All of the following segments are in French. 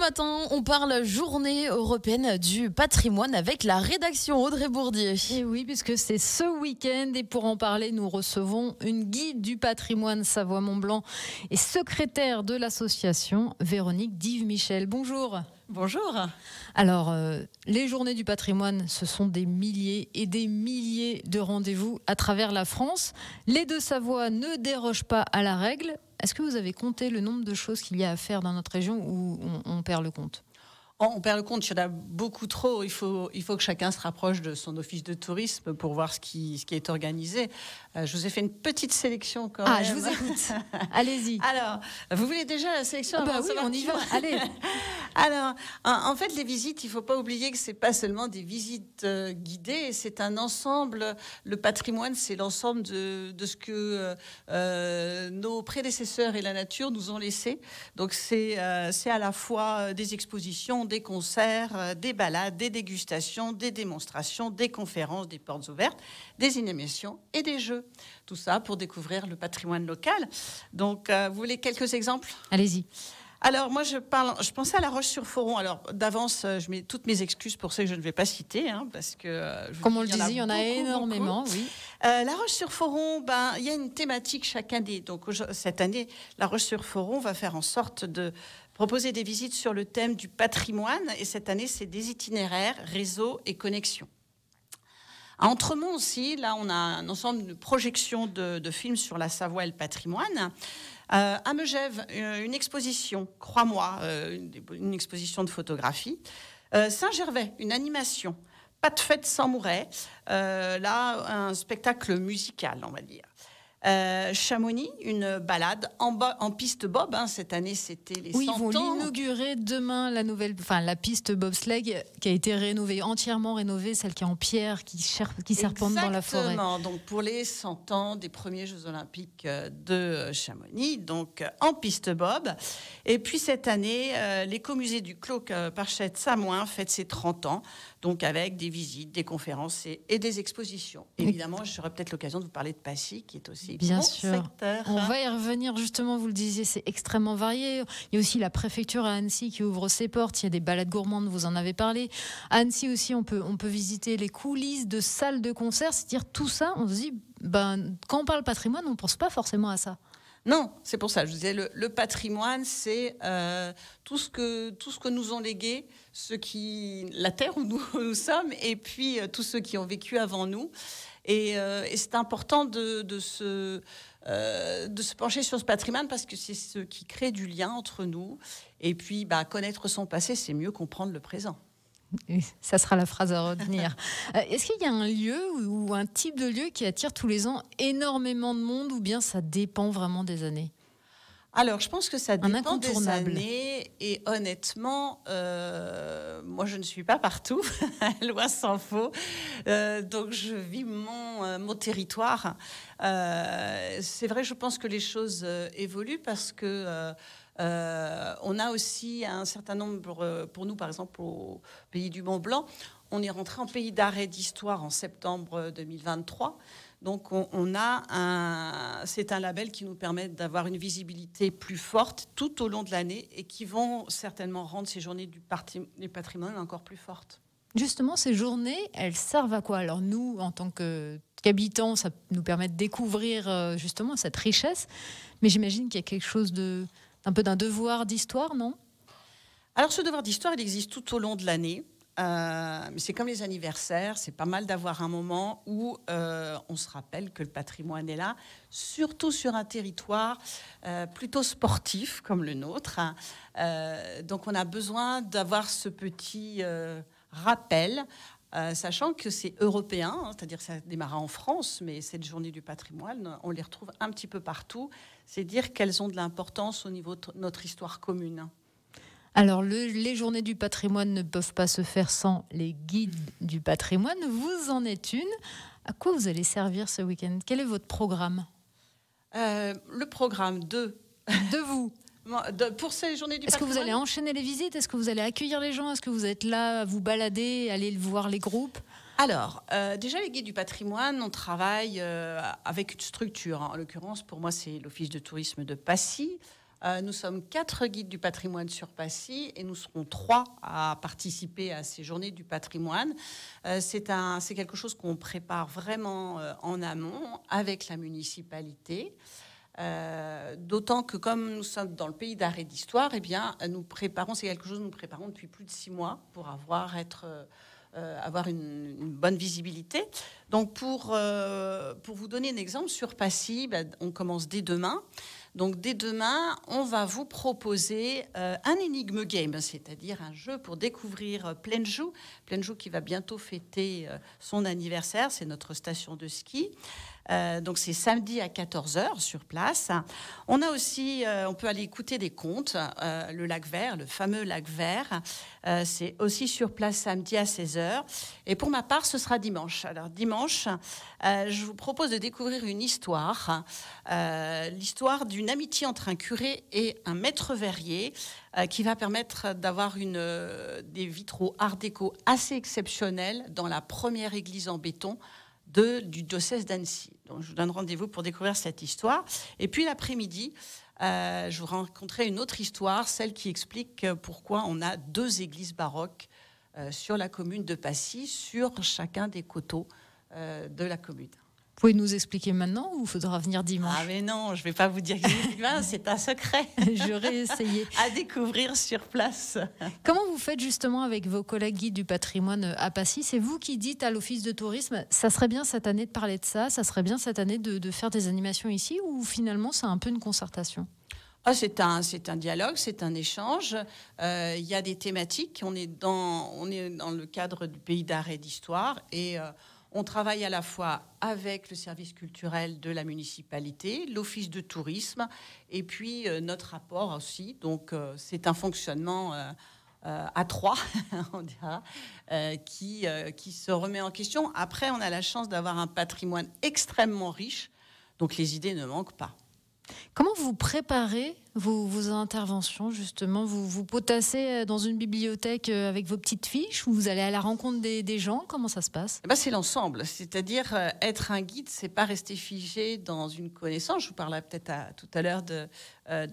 matin, on parle journée européenne du patrimoine avec la rédaction Audrey Bourdier. Et oui, puisque c'est ce week-end et pour en parler, nous recevons une guide du patrimoine Savoie-Mont-Blanc et secrétaire de l'association, Véronique Dive-Michel. Bonjour. Bonjour. Alors, les journées du patrimoine, ce sont des milliers et des milliers de rendez-vous à travers la France. Les Deux-Savoie ne dérogent pas à la règle. Est-ce que vous avez compté le nombre de choses qu'il y a à faire dans notre région ou on perd le compte ? On perd le compte, il y en a beaucoup trop. Il faut que chacun se rapproche de son office de tourisme pour voir ce qui est organisé. Je vous ai fait une petite sélection quand même. Ah, je vous écoute. Allez-y. Alors, vous voulez déjà la sélection? Oui, on y va. Allez. Alors, en fait, les visites, il ne faut pas oublier que ce n'est pas seulement des visites guidées, c'est un ensemble. Le patrimoine, c'est l'ensemble de ce que nos prédécesseurs et la nature nous ont laissé. Donc, c'est à la fois des expositions, des concerts, des balades, des dégustations, des démonstrations, des conférences, des portes ouvertes, des animations et des jeux. Tout ça pour découvrir le patrimoine local. Donc, vous voulez quelques exemples? Allez-y. Alors, moi, je pensais à La Roche-sur-Foron. Alors, d'avance, je mets toutes mes excuses pour ceux que je ne vais pas citer, parce que... Comme on le disait, il y en a énormément, beaucoup. Oui. La Roche-sur-Foron, il y a une thématique chaque année. Donc, cette année, La Roche-sur-Foron va faire en sorte de proposer des visites sur le thème du patrimoine. Et cette année, c'est des itinéraires, réseaux et connexions. À Entremont aussi, là, on a un ensemble de projections de films sur la Savoie et le patrimoine. À Megève, une exposition, crois-moi, une exposition de photographie. Saint-Gervais, une animation. Pas de fête sans Mouret. Là, un spectacle musical, on va dire. Chamonix, une balade en piste bob. Cette année, c'était les 100 ans. Oui, ils vont l'inaugurer demain, la piste bobsleigh qui a été rénovée, entièrement rénovée, celle qui est en pierre, qui serpente dans la forêt. Exactement. Donc, pour les 100 ans des premiers Jeux Olympiques de Chamonix, donc en piste bob. Et puis, cette année, l'écomusée du Clos Parchette-Samoin fête ses 30 ans, donc avec des visites, des conférences et des expositions. Évidemment, j'aurai peut-être l'occasion de vous parler de Passy, qui est aussi bien bon sûr. secteur. On va y revenir justement, vous le disiez, c'est extrêmement varié. Il y a aussi la préfecture à Annecy qui ouvre ses portes, il y a des balades gourmandes, vous en avez parlé. À Annecy aussi, on peut visiter les coulisses de salles de concert, c'est-à-dire tout ça, on se dit, quand on parle patrimoine, on ne pense pas forcément à ça. Non, c'est pour ça. Je disais, le patrimoine, c'est tout ce que nous ont légué la terre où nous sommes, et puis tous ceux qui ont vécu avant nous. Et c'est important de se pencher sur ce patrimoine parce que c'est ce qui crée du lien entre nous. Et puis, connaître son passé, c'est mieux comprendre le présent. Ça sera la phrase à retenir. Est-ce qu'il y a un lieu ou un type de lieu qui attire tous les ans énormément de monde ou bien ça dépend vraiment des années ? Alors, je pense que ça dépend des années. Et honnêtement, moi, je ne suis pas partout, loin s'en faut. Donc, je vis mon territoire. C'est vrai, je pense que les choses évoluent parce que on a aussi un certain nombre, pour nous, par exemple, au pays du Mont-Blanc, on est rentré en pays d'arrêt d'histoire en septembre 2023. Donc, c'est un label qui nous permet d'avoir une visibilité plus forte tout au long de l'année et qui vont certainement rendre ces journées du patrimoine encore plus fortes. Justement, ces journées, elles servent à quoi ? Alors nous, en tant qu'habitants, ça nous permet de découvrir justement cette richesse. Mais j'imagine qu'il y a quelque chose un peu d'un devoir d'histoire, non ? Alors, ce devoir d'histoire, il existe tout au long de l'année. Mais c'est comme les anniversaires, c'est pas mal d'avoir un moment où on se rappelle que le patrimoine est là, surtout sur un territoire plutôt sportif comme le nôtre. Donc on a besoin d'avoir ce petit rappel, sachant que c'est européen, c'est-à-dire que ça démarre en France, mais cette journée du patrimoine, on les retrouve un petit peu partout. C'est dire qu'elles ont de l'importance au niveau de notre histoire commune. Alors, les journées du patrimoine ne peuvent pas se faire sans les guides du patrimoine. Vous en êtes une. À quoi vous allez servir ce week-end ? Quel est votre programme ? Le programme de vous. Pour ces journées du patrimoine. Est-ce que vous allez enchaîner les visites ? Est-ce que vous allez accueillir les gens ? Est-ce que vous êtes là à vous balader, aller voir les groupes ? Alors, déjà, les guides du patrimoine, on travaille avec une structure. En l'occurrence, pour moi, c'est l'Office de tourisme de Passy. Nous sommes 4 guides du patrimoine sur Passy et nous serons 3 à participer à ces journées du patrimoine. C'est quelque chose qu'on prépare vraiment en amont avec la municipalité. D'autant que comme nous sommes dans le pays d'art et d'histoire, eh bien, c'est quelque chose que nous préparons depuis plus de 6 mois pour avoir une bonne visibilité. Donc pour vous donner un exemple, sur Passy, on commence dès demain. Donc dès demain, on va vous proposer un énigme game, c'est-à-dire un jeu pour découvrir Plainjou. Plainjou qui va bientôt fêter son anniversaire, c'est notre station de ski. Donc c'est samedi à 14h sur place. On a aussi, on peut aller écouter des contes, le lac vert, le fameux lac vert. C'est aussi sur place samedi à 16h. Et pour ma part, ce sera dimanche. Alors dimanche, je vous propose de découvrir une histoire, l'histoire d'une amitié entre un curé et un maître verrier, qui va permettre d'avoir des vitraux art déco assez exceptionnels dans la première église en béton du diocèse d'Annecy. Donc, je vous donne rendez-vous pour découvrir cette histoire. Et puis l'après-midi, je vous rencontrerai une autre histoire, celle qui explique pourquoi on a 2 églises baroques sur la commune de Passy, sur chacun des coteaux de la commune. Vous pouvez nous expliquer maintenant ou il faudra venir dimanche? Ah mais non, je ne vais pas vous dire c'est un secret. J'aurais essayé. À découvrir sur place. Comment vous faites justement avec vos collègues guides du patrimoine à Passy? C'est vous qui dites à l'office de tourisme, ça serait bien cette année de parler de ça, ça serait bien cette année de faire des animations ici, ou finalement c'est un peu une concertation? C'est un dialogue, c'est un échange. Il y a des thématiques. On est dans le cadre du pays d'art et d'histoire et on travaille à la fois avec le service culturel de la municipalité, l'office de tourisme et puis notre rapport aussi. Donc c'est un fonctionnement à 3, on dira, qui se remet en question. Après, on a la chance d'avoir un patrimoine extrêmement riche, donc les idées ne manquent pas. Comment vous préparez vos interventions, justement? Vous potassez dans une bibliothèque avec vos petites fiches, ou vous allez à la rencontre des gens? Comment ça se passe? C'est l'ensemble. C'est-à-dire, être un guide, c'est pas rester figé dans une connaissance. Je vous parlais peut-être tout à l'heure de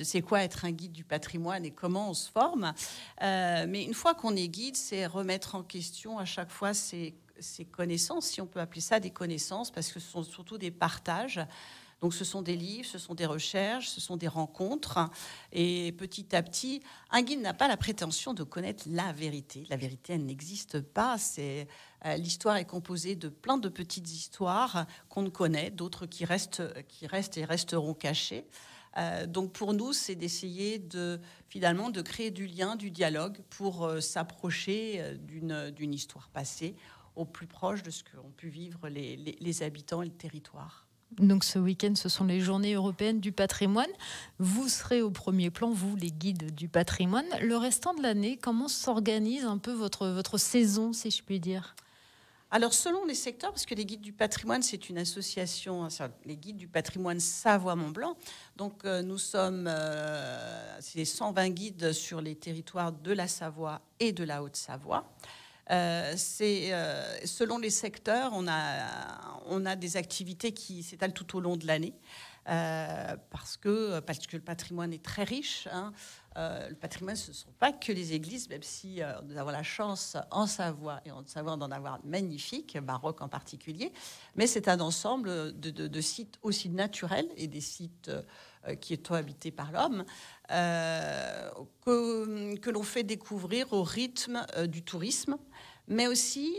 c'est quoi être un guide du patrimoine et comment on se forme. Mais une fois qu'on est guide, c'est remettre en question à chaque fois ces connaissances, si on peut appeler ça des connaissances, parce que ce sont surtout des partages. Donc ce sont des livres, ce sont des recherches, ce sont des rencontres. Et petit à petit, un guide n'a pas la prétention de connaître la vérité. La vérité, elle n'existe pas. L'histoire est composée de plein de petites histoires qu'on ne connaît, d'autres qui restent et resteront cachées. Donc pour nous, c'est d'essayer finalement de créer du lien, du dialogue pour s'approcher d'une histoire passée au plus proche de ce qu'ont pu vivre les habitants et le territoire. Donc ce week-end, ce sont les Journées européennes du patrimoine. Vous serez au premier plan, vous, les guides du patrimoine. Le restant de l'année, comment s'organise un peu votre saison, si je puis dire? Alors, selon les secteurs, parce que les guides du patrimoine, c'est une association, les guides du patrimoine Savoie-Mont-Blanc. Donc, nous sommes, c'est 120 guides sur les territoires de la Savoie et de la Haute-Savoie. Selon les secteurs, on a des activités qui s'étalent tout au long de l'année parce que le patrimoine est très riche. Le patrimoine, ce ne sont pas que les églises, même si nous avons la chance en Savoie et en Savoie d'en avoir magnifiques, baroques en particulier, mais c'est un ensemble de sites aussi naturels et des sites qui sont habités par l'homme, que l'on fait découvrir au rythme du tourisme. Mais aussi,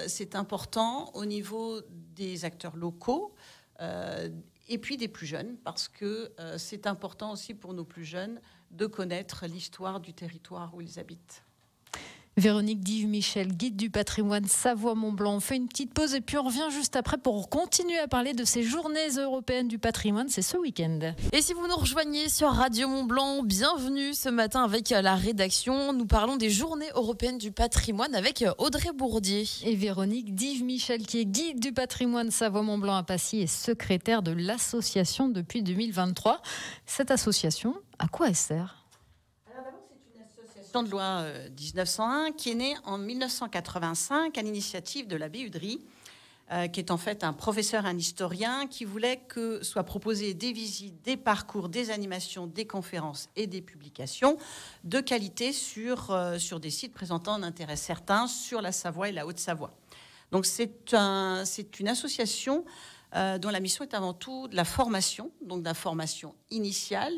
c'est important au niveau des acteurs locaux et puis des plus jeunes, parce que c'est important aussi pour nos plus jeunes de connaître l'histoire du territoire où ils habitent. Véronique Dives-Michel, guide du patrimoine Savoie-Mont-Blanc. On fait une petite pause et puis on revient juste après pour continuer à parler de ces journées européennes du patrimoine. C'est ce week-end. Et si vous nous rejoignez sur Radio Mont-Blanc, bienvenue ce matin avec la rédaction. Nous parlons des journées européennes du patrimoine avec Audrey Bourdier. Et Véronique Dives-Michel, qui est guide du patrimoine Savoie-Mont-Blanc à Passy et secrétaire de l'association depuis 2023. Cette association, à quoi elle sert ? De loi 1901 qui est née en 1985 à l'initiative de l'abbé Udry qui est en fait un professeur, un historien, qui voulait que soient proposées des visites, des parcours, des animations, des conférences et des publications de qualité sur des sites présentant un intérêt certain sur la Savoie et la Haute-Savoie. Donc c'est une association dont la mission est avant tout de la formation, donc de la formation initiale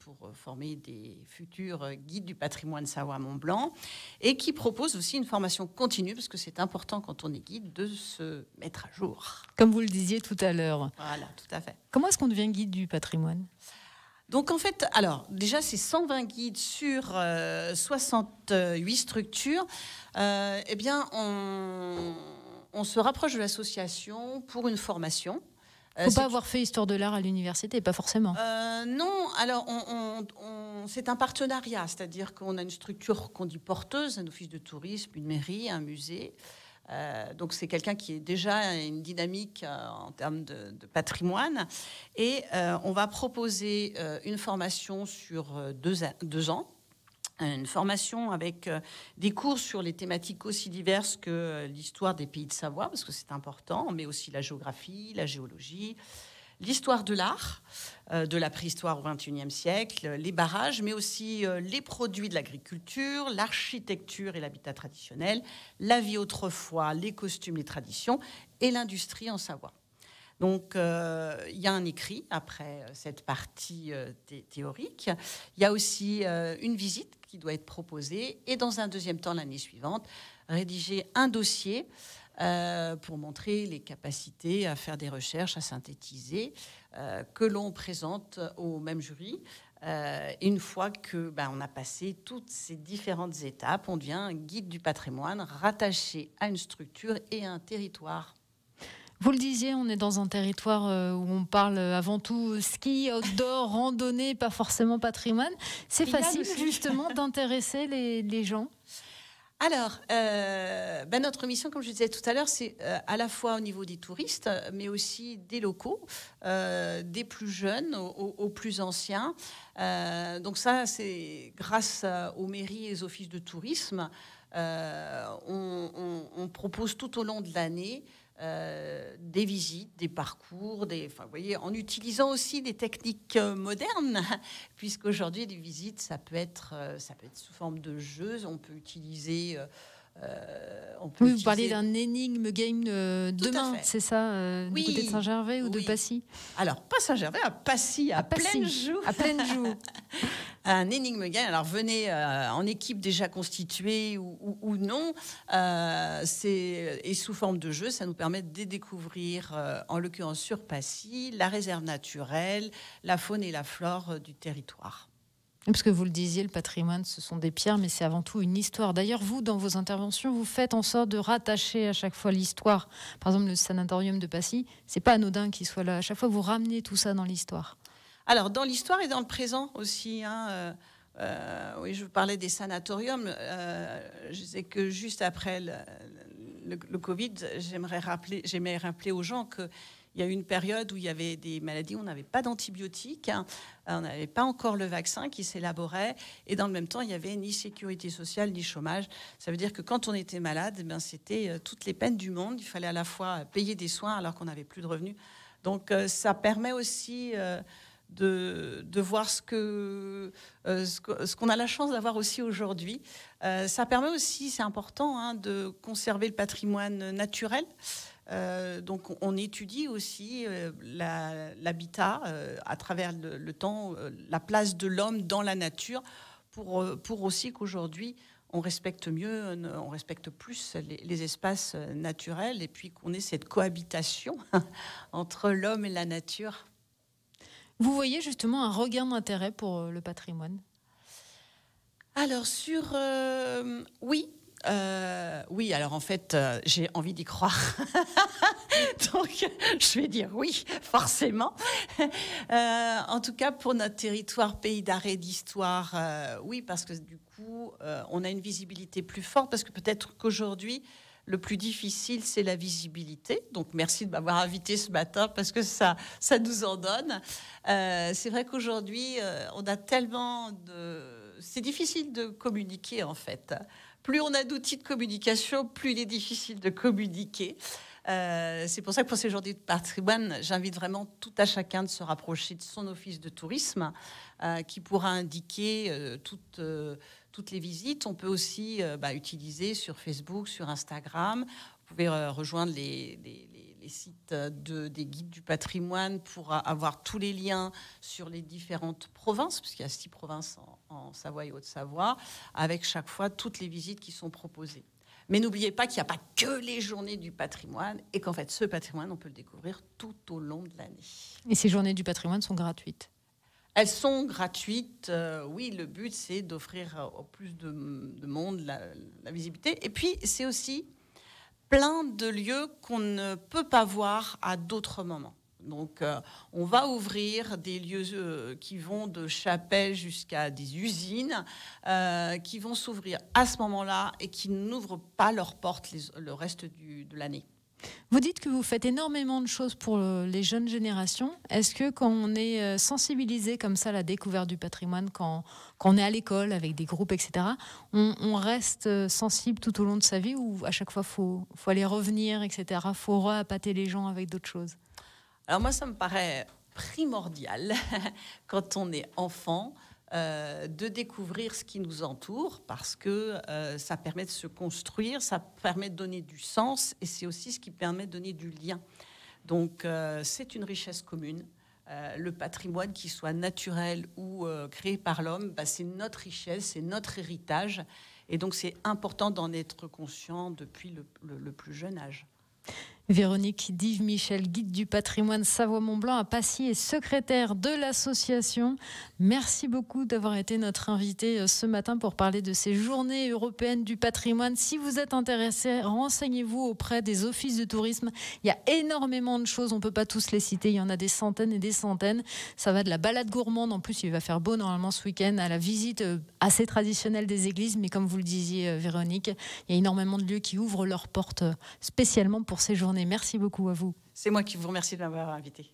pour former des futurs guides du patrimoine Savoie-Mont-Blanc, et qui propose aussi une formation continue, parce que c'est important quand on est guide de se mettre à jour. Comme vous le disiez tout à l'heure. Voilà, tout à fait. Comment est-ce qu'on devient guide du patrimoine ? Donc en fait, alors déjà c'est 120 guides sur 68 structures. Eh bien, on se rapproche de l'association pour une formation. Il ne faut pas avoir fait histoire de l'art à l'université, pas forcément. Non, alors c'est un partenariat, c'est-à-dire qu'on a une structure qu'on dit porteuse, un office de tourisme, une mairie, un musée. Donc c'est quelqu'un qui est déjà une dynamique en termes de patrimoine. Et on va proposer une formation sur 2 ans. Une formation avec des cours sur les thématiques aussi diverses que l'histoire des pays de Savoie, parce que c'est important, mais aussi la géographie, la géologie, l'histoire de l'art, de la préhistoire au XXIe siècle, les barrages, mais aussi les produits de l'agriculture, l'architecture et l'habitat traditionnel, la vie autrefois, les costumes, les traditions et l'industrie en Savoie. Donc, il y a un écrit après cette partie théorique. Il y a aussi une visite qui doit être proposée et dans un deuxième temps, l'année suivante, rédiger un dossier pour montrer les capacités à faire des recherches, à synthétiser, que l'on présente au même jury. Une fois que on a passé toutes ces différentes étapes, on devient guide du patrimoine rattaché à une structure et à un territoire. Vous le disiez, on est dans un territoire où on parle avant tout ski, outdoor, randonnée, pas forcément patrimoine. C'est facile justement d'intéresser les gens. Alors, notre mission, comme je disais tout à l'heure, c'est à la fois au niveau des touristes, mais aussi des locaux, des plus jeunes aux plus anciens. Donc ça, c'est grâce aux mairies et aux offices de tourisme. On propose tout au long de l'année des visites, des parcours, vous voyez, en utilisant aussi des techniques modernes, puisqu'aujourd'hui, les visites, ça peut être sous forme de jeux. On peut utiliser... vous parlez d'un énigme game demain, c'est ça, du côté de Saint-Gervais ou de Passy ? Alors, pas Saint-Gervais, à Passy, à pleine joue. À pleine joue. Un énigme game. Alors, venez en équipe déjà constituée ou non, et sous forme de jeu, ça nous permet de découvrir, en l'occurrence sur Passy, la réserve naturelle, la faune et la flore du territoire. Parce que vous le disiez, le patrimoine, ce sont des pierres, mais c'est avant tout une histoire. D'ailleurs, vous, dans vos interventions, vous faites en sorte de rattacher à chaque fois l'histoire. Par exemple, le sanatorium de Passy, c'est pas anodin qu'il soit là. À chaque fois, vous ramenez tout ça dans l'histoire. Alors, dans l'histoire et dans le présent aussi. Oui, je vous parlais des sanatoriums. Je sais que juste après le Covid, j'aimerais rappeler aux gens que il y a eu une période où il y avait des maladies où on n'avait pas d'antibiotiques, on n'avait pas encore le vaccin qui s'élaborait, et dans le même temps, il n'y avait ni sécurité sociale, ni chômage. Ça veut dire que quand on était malade, c'était toutes les peines du monde. Il fallait à la fois payer des soins alors qu'on n'avait plus de revenus. Donc, ça permet aussi de voir ce qu'on a la chance d'avoir aussi aujourd'hui. Ça permet aussi, c'est important, de conserver le patrimoine naturel. Donc on étudie aussi l'habitat à travers le temps, la place de l'homme dans la nature, pour aussi qu'aujourd'hui on respecte plus les espaces naturels, et puis qu'on ait cette cohabitation entre l'homme et la nature. Vous voyez justement un regain d'intérêt pour le patrimoine ? Alors oui. Oui, alors en fait, j'ai envie d'y croire. Donc, je vais dire oui, forcément. En tout cas, pour notre territoire pays d'art et d'histoire, oui, parce que du coup, on a une visibilité plus forte, parce que peut-être qu'aujourd'hui, le plus difficile, c'est la visibilité. Donc, merci de m'avoir invité ce matin, parce que ça nous en donne. C'est vrai qu'aujourd'hui, on a tellement c'est difficile de communiquer, en fait. Plus on a d'outils de communication, plus il est difficile de communiquer. C'est pour ça que pour ces journées de patrimoine, j'invite vraiment tout à chacun de se rapprocher de son office de tourisme qui pourra indiquer toutes les visites. On peut aussi utiliser sur Facebook, sur Instagram. Vous pouvez rejoindre les sites des guides du patrimoine pour avoir tous les liens sur les différentes provinces, parce qu'il y a 6 provinces en Savoie et Haute-Savoie, avec chaque fois toutes les visites qui sont proposées. Mais n'oubliez pas qu'il n'y a pas que les journées du patrimoine et qu'en fait, ce patrimoine, on peut le découvrir tout au long de l'année. Et ces journées du patrimoine sont gratuites? Elles sont gratuites. Oui, le but, c'est d'offrir au plus de monde la visibilité. Et puis, c'est aussi plein de lieux qu'on ne peut pas voir à d'autres moments. Donc, on va ouvrir des lieux qui vont de chapelles jusqu'à des usines, qui vont s'ouvrir à ce moment-là et qui n'ouvrent pas leurs portes le reste de l'année. Vous dites que vous faites énormément de choses pour les jeunes générations. Est-ce que quand on est sensibilisé comme ça à la découverte du patrimoine, quand on est à l'école avec des groupes, etc., on reste sensible tout au long de sa vie ou à chaque fois faut aller revenir, etc., faut re-appâter les gens avec d'autres choses? Alors moi, ça me paraît primordial quand on est enfant de découvrir ce qui nous entoure parce que ça permet de se construire, ça permet de donner du sens et c'est aussi ce qui permet de donner du lien. Donc c'est une richesse commune. Le patrimoine, qu'il soit naturel ou créé par l'homme, c'est notre richesse, c'est notre héritage. Et donc c'est important d'en être conscient depuis le plus jeune âge. Véronique Dives-Michel, guide du patrimoine Savoie-Mont-Blanc à Passy et secrétaire de l'association. Merci beaucoup d'avoir été notre invitée ce matin pour parler de ces journées européennes du patrimoine. Si vous êtes intéressé, renseignez-vous auprès des offices de tourisme. Il y a énormément de choses, on ne peut pas tous les citer. Il y en a des centaines et des centaines. Ça va de la balade gourmande. En plus, il va faire beau normalement ce week-end, à la visite assez traditionnelle des églises. Mais comme vous le disiez, Véronique, il y a énormément de lieux qui ouvrent leurs portes spécialement pour ces journées. Merci beaucoup à vous. C'est moi qui vous remercie de m'avoir invité.